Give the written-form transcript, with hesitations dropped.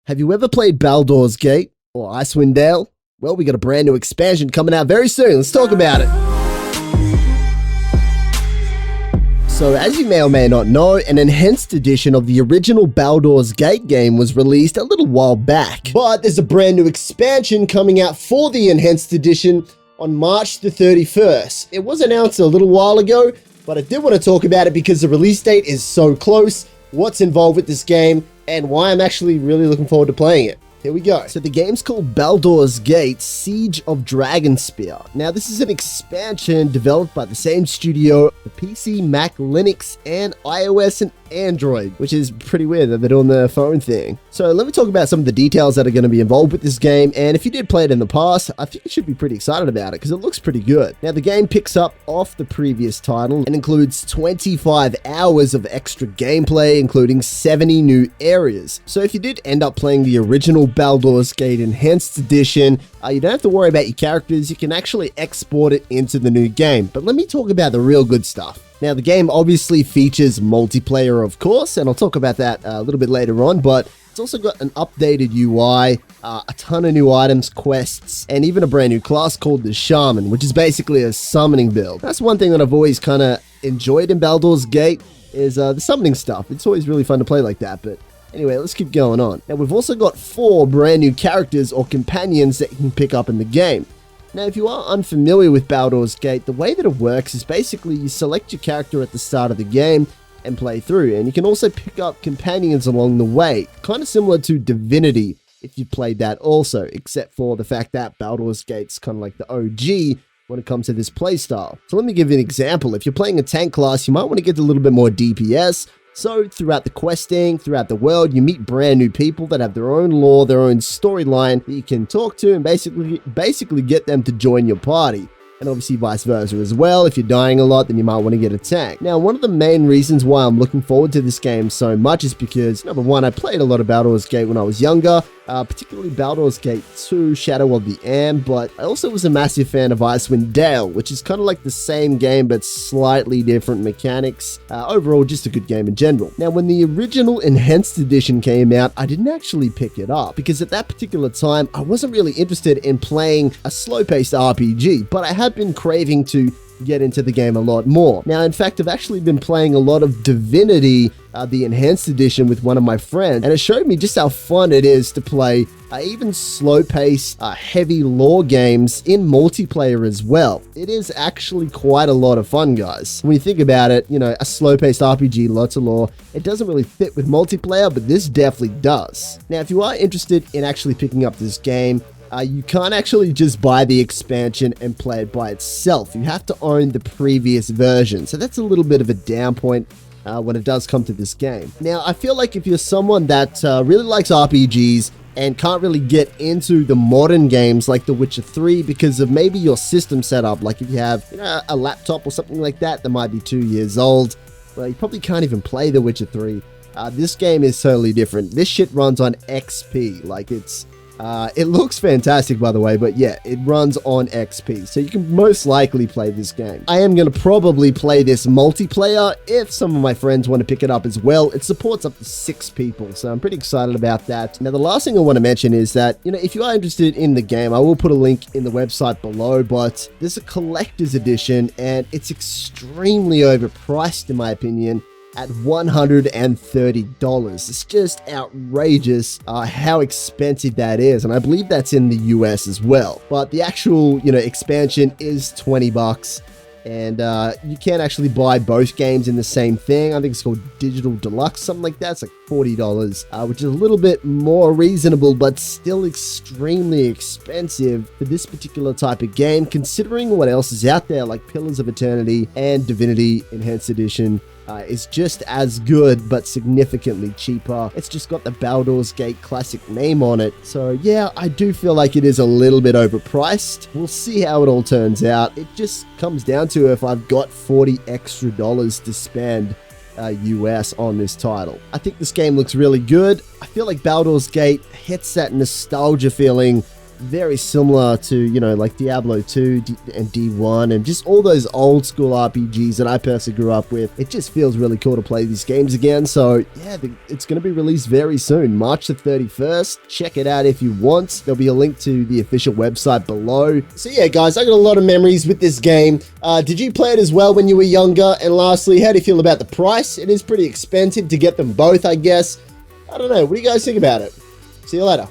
Have you ever played Baldur's Gate or Icewind Dale? Well, we got a brand new expansion coming out very soon. Let's talk about it. So, as you may or may not know, an enhanced edition of the original Baldur's Gate game was released a little while back. But there's a brand new expansion coming out for the enhanced edition on March the 31st. It was announced a little while ago, but I did want to talk about it because the release date is so close, what's involved with this game, and why I'm actually really looking forward to playing it. Here we go. So the game's called Baldur's Gate Siege of Dragonspear. Now this is an expansion developed by the same studio for PC, Mac, Linux, and iOS and Android, which is pretty weird that they're doing the phone thing. So let me talk about some of the details that are going to be involved with this game, and if you did play it in the past, I think you should be pretty excited about it because it looks pretty good. Now the game picks up off the previous title and includes 25 hours of extra gameplay, including 70 new areas. So if you did end up playing the original Baldur's Gate Enhanced Edition, you don't have to worry about your characters. You can actually export it into the new game. But let me talk about the real good stuff. Now, the game obviously features multiplayer, of course, and I'll talk about that a little bit later on, but it's also got an updated UI, a ton of new items, quests, and even a brand new class called the Shaman, which is basically a summoning build. That's one thing that I've always kind of enjoyed in Baldur's Gate is the summoning stuff. It's always really fun to play like that, but anyway, let's keep going on. Now, we've also got 4 brand new characters or companions that you can pick up in the game. Now, if you are unfamiliar with Baldur's Gate, the way that it works is basically you select your character at the start of the game and play through, and you can also pick up companions along the way, kind of similar to Divinity if you played that also, except for the fact that Baldur's Gate's kind of like the OG when it comes to this playstyle. So let me give you an example. If you're playing a tank class, you might want to get a little bit more DPS. So throughout the questing, throughout the world, you meet brand new people that have their own lore, their own storyline that you can talk to and basically get them to join your party. And obviously vice versa as well. If you're dying a lot, then you might want to get a tank. Now, one of the main reasons why I'm looking forward to this game so much is because, number one, I played a lot of Baldur's Gate when I was younger, particularly Baldur's Gate 2, Shadow of the Am, but I also was a massive fan of Icewind Dale, which is kind of like the same game, but slightly different mechanics. Overall, just a good game in general. Now, when the original Enhanced Edition came out, I didn't actually pick it up, because at that particular time, I wasn't really interested in playing a slow-paced RPG, but I had been craving to get into the game a lot more. Now, in fact, I've actually been playing a lot of Divinity, the Enhanced Edition, with one of my friends, and it showed me just how fun it is to play even slow-paced, heavy lore games in multiplayer as well. It is actually quite a lot of fun, guys. When you think about it, you know, a slow-paced RPG, lots of lore, it doesn't really fit with multiplayer, but this definitely does. Now, if you are interested in actually picking up this game, you can't actually just buy the expansion and play it by itself. You have to own the previous version. So that's a little bit of a down point when it does come to this game. Now, I feel like if you're someone that really likes RPGs and can't really get into the modern games like The Witcher 3 because of maybe your system setup, like if you have, you know, a laptop or something like that that might be 2 years old, well, you probably can't even play The Witcher 3. This game is totally different. This shit runs on XP. Like, it looks fantastic, by the way, but yeah, it runs on XP, so you can most likely play this game. I am going to probably play this multiplayer if some of my friends want to pick it up as well. It supports up to 6 people, so I'm pretty excited about that. Now, the last thing I want to mention is that, you know, if you are interested in the game, I will put a link in the website below, but there's a collector's edition, and it's extremely overpriced, in my opinion, at $130. It's just outrageous how expensive that is, and I believe that's in the US as well. But the actual, you know, expansion is $20, and you can actually buy both games in the same thing. I think it's called Digital Deluxe, something like that. It's like $40, which is a little bit more reasonable, but still extremely expensive for this particular type of game, considering what else is out there, like Pillars of Eternity and Divinity Enhanced Edition. Is just as good, but significantly cheaper. It's just got the Baldur's Gate classic name on it. So yeah, I do feel like it is a little bit overpriced. We'll see how it all turns out. It just comes down to if I've got $40 extra to spend US on this title. I think this game looks really good. I feel like Baldur's Gate hits that nostalgia feeling very similar to, you know, like Diablo 2 and D1 and just all those old school RPGs that I personally grew up with. It just feels really cool to play these games again. So yeah, it's going to be released very soon, March the 31st. Check it out if you want. There'll be a link to the official website below. So yeah, guys, I got a lot of memories with this game. Did you play it as well when you were younger? And lastly, how do you feel about the price? It is pretty expensive to get them both, I guess. I don't know. What do you guys think about it? See you later.